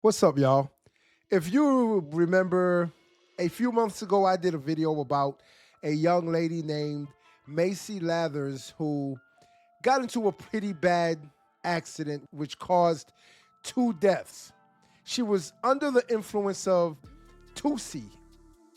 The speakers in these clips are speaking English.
What's up, y'all? If you remember, a few months ago, I did a video about a young lady named Macy Lathers who got into a pretty bad accident which caused 2 deaths. She was under the influence of 𝗬𝗎,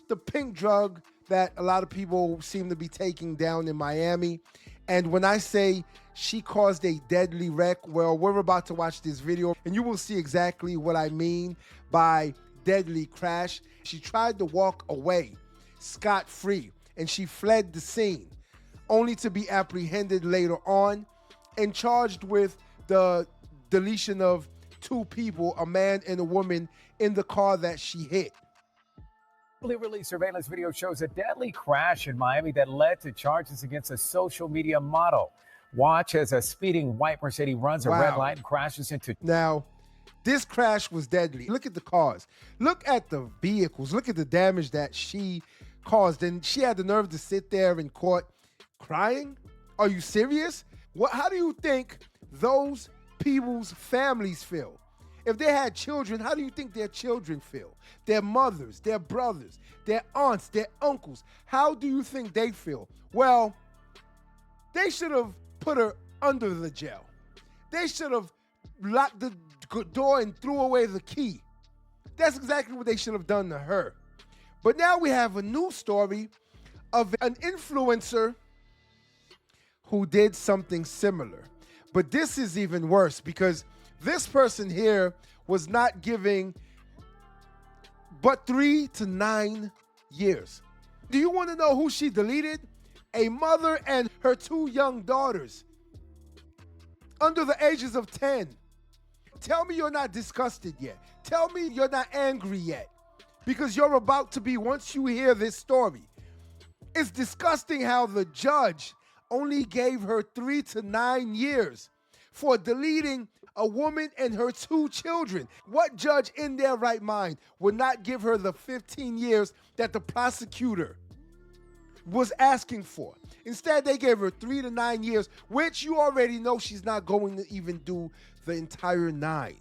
the pink drug that a lot of people seem to be taking down in Miami. And when I say she caused a deadly wreck, well, we're about to watch this video and you will see exactly what I mean by deadly crash. She tried to walk away scot-free and she fled the scene, only to be apprehended later on and charged with the deletion of 2 people, a man and a woman, in the car that she hit. Newly released surveillance video shows a deadly crash in Miami that led to charges against a social media model. Watch as a speeding white Mercedes runs a red light and crashes into... Now, this crash was deadly. Look at the cars. Look at the vehicles. Look at the damage that she caused. And she had the nerve to sit there in court crying? Are you serious? How do you think those people's families feel? If they had children, how do you think their children feel? Their mothers, their brothers, their aunts, their uncles, how do you think they feel? Well, they should have put her under the jail. They should have locked the door and threw away the key. That's exactly what they should have done to her. But now we have a new story of an influencer who did something similar. But this is even worse because this person here was not giving but 3 to 9 years. Do you want to know who she deleted? A mother and her 2 young daughters under the ages of 10. Tell me you're not disgusted yet. Tell me you're not angry yet, because you're about to be once you hear this story. It's disgusting how the judge only gave her 3 to 9 years for deleting a woman and her 2 children. What judge in their right mind would not give her the 15 years that the prosecutor was asking for? Instead, they gave her 3 to 9 years, which you already know she's not going to even do the entire 9.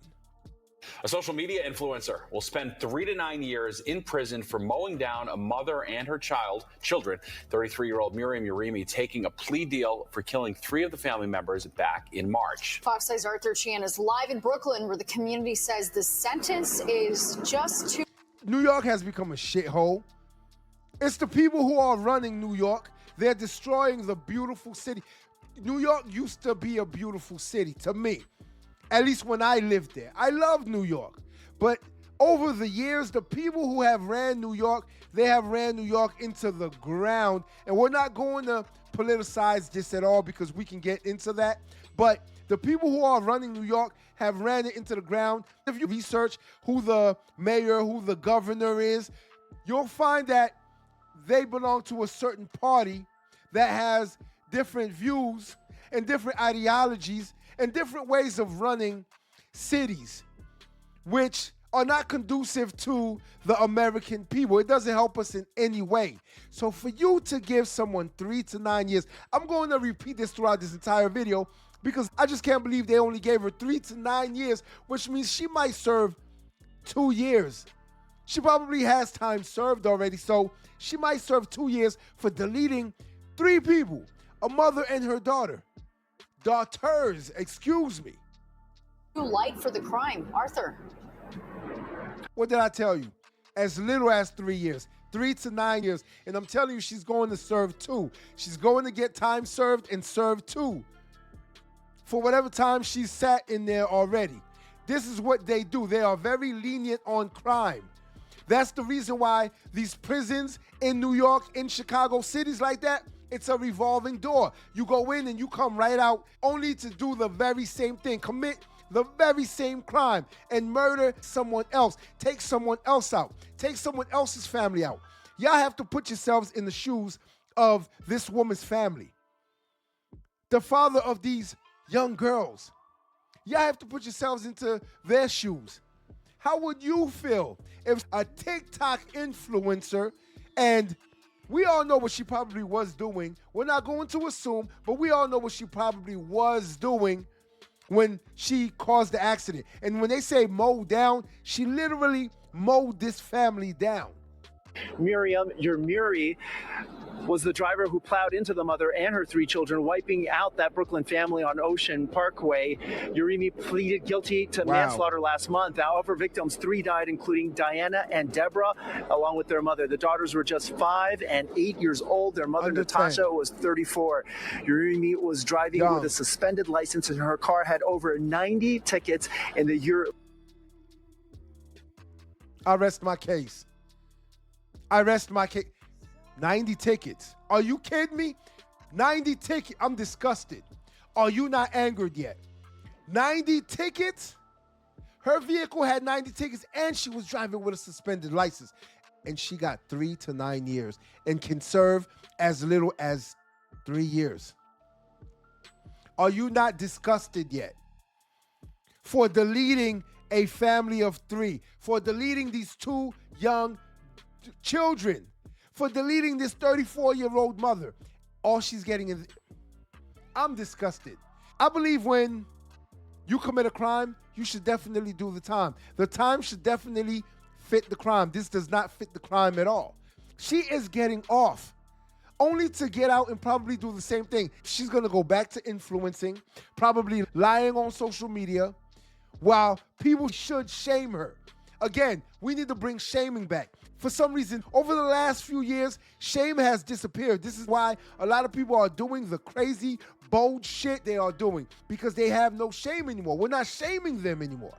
A social media influencer will spend 3 to 9 years in prison for mowing down a mother and her children. 33-year-old 𝗫𝗎𝗄𝗎 taking a plea deal for killing 3 of the family members back in March. Fox 5's Arthur Chan is live in Brooklyn, where the community says the sentence is just too... New York has become a shithole. It's the people who are running New York. They're destroying the beautiful city. New York used to be a beautiful city to me. At least when I lived there. I love New York. But over the years, the people who have ran New York, they have ran New York into the ground. And we're not going to politicize this at all because we can get into that. But the people who are running New York have ran it into the ground. If you research who the mayor, who the governor is, you'll find that they belong to a certain party that has different views and different ideologies and different ways of running cities, which are not conducive to the American people. It doesn't help us in any way. So for you to give someone 3 to 9 years, I'm going to repeat this throughout this entire video because I just can't believe they only gave her 3 to 9 years, which means she might serve 2 years. She probably has time served already, so she might serve 2 years for deleting 3 people, a mother and her daughters, excuse me. too light for the crime. Arthur. What did I tell you? As little as 3 years, 3 to 9 years. And I'm telling you, she's going to serve 2. She's going to get time served and serve 2 for whatever time she's sat in there already. This is what they do. They are very lenient on crime. That's the reason why these prisons in New York, in Chicago, cities like that, it's a revolving door. You go in and you come right out only to do the very same thing, commit the very same crime and murder someone else, take someone else out, take someone else's family out. Y'all have to put yourselves in the shoes of this woman's family, the father of these young girls. Y'all have to put yourselves into their shoes. How would you feel if a TikTok influencer, and we all know what she probably was doing. We're not going to assume, but we all know what she probably was doing. when she caused the accident. And when they say mow down, she literally mowed this family down. 𝗕𝗓𝗄𝗏 was the driver who plowed into the mother and her 3 children, wiping out that Brooklyn family on Ocean Parkway. 𝗕𝗓𝗄𝗏 pleaded guilty to manslaughter last month. Now, of her victims, 3 died, including Diana and Deborah, along with their mother. The daughters were just 5 and 8 years old. Their mother, Natasha, was 34. 𝗕𝗓𝗄𝗏 was driving with a suspended license, and her car had over 90 tickets in the year. I rest my case. 90 tickets. Are you kidding me? 90 tickets. I'm disgusted. Are you not angered yet? 90 tickets? Her vehicle had 90 tickets and she was driving with a suspended license. And she got 3 to 9 years and can serve as little as 3 years. Are you not disgusted yet? For deleting a family of 3, for deleting these 2 young children, for deleting this 34-year-old mother. All she's getting is, I'm disgusted. I believe when you commit a crime, you should definitely do the time. The time should definitely fit the crime. This does not fit the crime at all. She is getting off, only to get out and probably do the same thing. She's gonna go back to influencing, probably lying on social media, while people should shame her. Again, we need to bring shaming back. For some reason, over the last few years, shame has disappeared. This is why a lot of people are doing the crazy, bold shit they are doing, because they have no shame anymore. We're not shaming them anymore.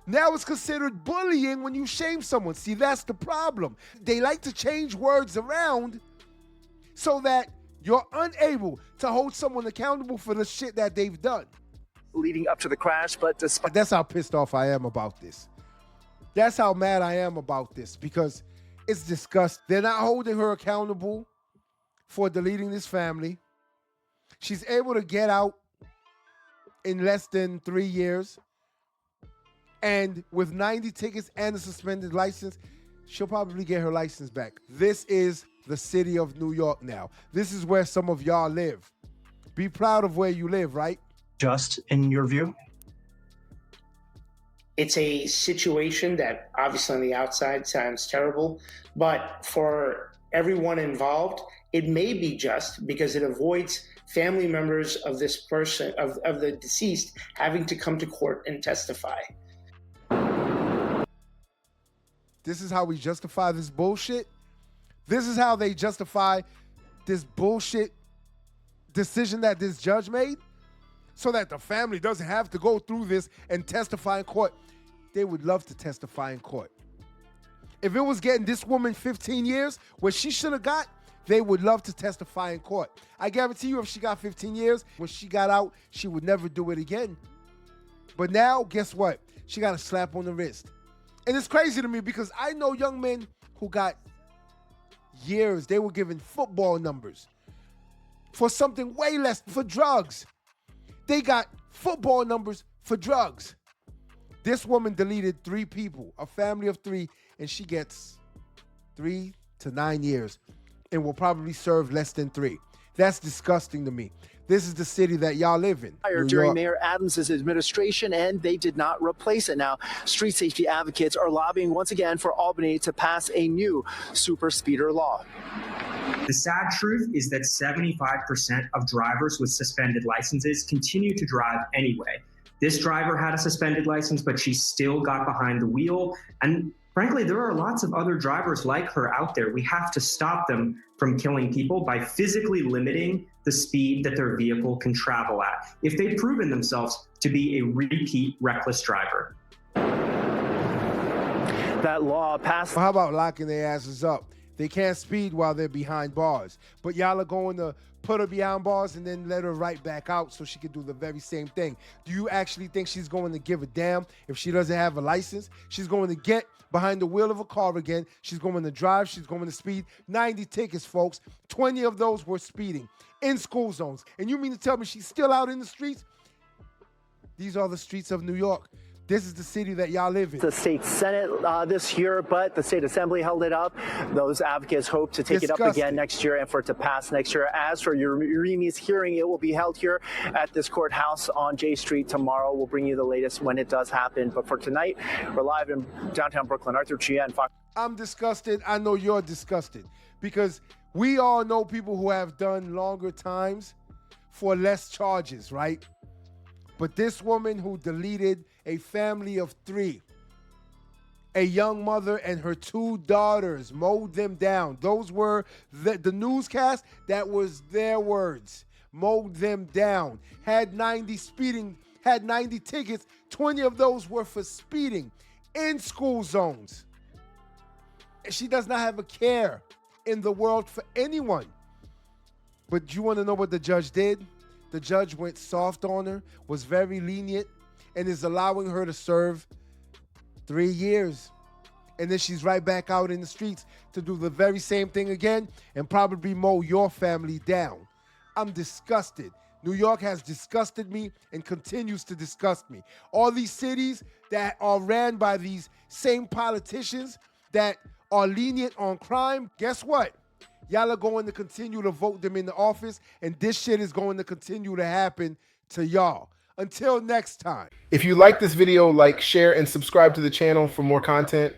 Now it's considered bullying when you shame someone. See, that's the problem. They like to change words around so that you're unable to hold someone accountable for the shit that they've done. Leading up to the crash, but despite... That's how pissed off I am about this. That's how mad I am about this, because it's disgusting. They're not holding her accountable for deleting this family. She's able to get out in less than 3 years. And with 90 tickets and a suspended license, she'll probably get her license back. This is the city of New York now. This is where some of y'all live. Be proud of where you live, right? Just in your view? It's a situation that obviously on the outside sounds terrible, but for everyone involved, it may be just because it avoids family members of this person, of the deceased, having to come to court and testify. This is how we justify this bullshit? This is how they justify this bullshit decision that this judge made? So that the family doesn't have to go through this and testify in court. They would love to testify in court. If it was getting this woman 15 years, what she should have got, they would love to testify in court. I guarantee you if she got 15 years, when she got out, she would never do it again. But now, guess what? She got a slap on the wrist. And it's crazy to me because I know young men who got years. They were given football numbers for something way less, for drugs. They got football numbers for drugs. This woman deleted 3 people, a family of 3, and she gets 3 to 9 years and will probably serve less than 3. That's disgusting to me. This is the city that y'all live in. During Mayor Adams' administration, and they did not replace it. Now, street safety advocates are lobbying once again for Albany to pass a new super speeder law. The sad truth is that 75% of drivers with suspended licenses continue to drive anyway. This driver had a suspended license, but she still got behind the wheel. And frankly, there are lots of other drivers like her out there. We have to stop them from killing people by physically limiting the speed that their vehicle can travel at if they've proven themselves to be a repeat reckless driver. That law passed. Well, how about locking their asses up? They can't speed while they're behind bars. But y'all are going to put her behind bars and then let her right back out so she can do the very same thing. Do you actually think she's going to give a damn if she doesn't have a license? She's going to get behind the wheel of a car again. She's going to drive. She's going to speed. 90 tickets, folks. 20 of those were speeding in school zones. And you mean to tell me she's still out in the streets? These are the streets of New York. This is the city that y'all live in. The state Senate this year, but the state assembly held it up. Those advocates hope to take it up again next year and for it to pass next year. As for Urime's hearing, it will be held here at this courthouse on J Street tomorrow. We'll bring you the latest when it does happen. But for tonight, we're live in downtown Brooklyn. 𝗕𝗓𝗄 and Fox. I'm disgusted. I know you're disgusted because we all know people who have done longer times for less charges, right? But this woman who deleted a family of 3, a young mother and her 2 daughters, mowed them down. Those were the newscast. That was their words. Mowed them down. Had 90 tickets. 20 of those were for speeding in school zones. She does not have a care in the world for anyone. But you want to know what the judge did? The judge went soft on her, was very lenient, and is allowing her to serve 3 years. And then she's right back out in the streets to do the very same thing again and probably mow your family down. I'm disgusted. New York has disgusted me and continues to disgust me. All these cities that are ran by these same politicians that are lenient on crime, guess what? Y'all are going to continue to vote them into office, and this shit is going to continue to happen to y'all. Until next time. If you like this video, like, share, and subscribe to the channel for more content.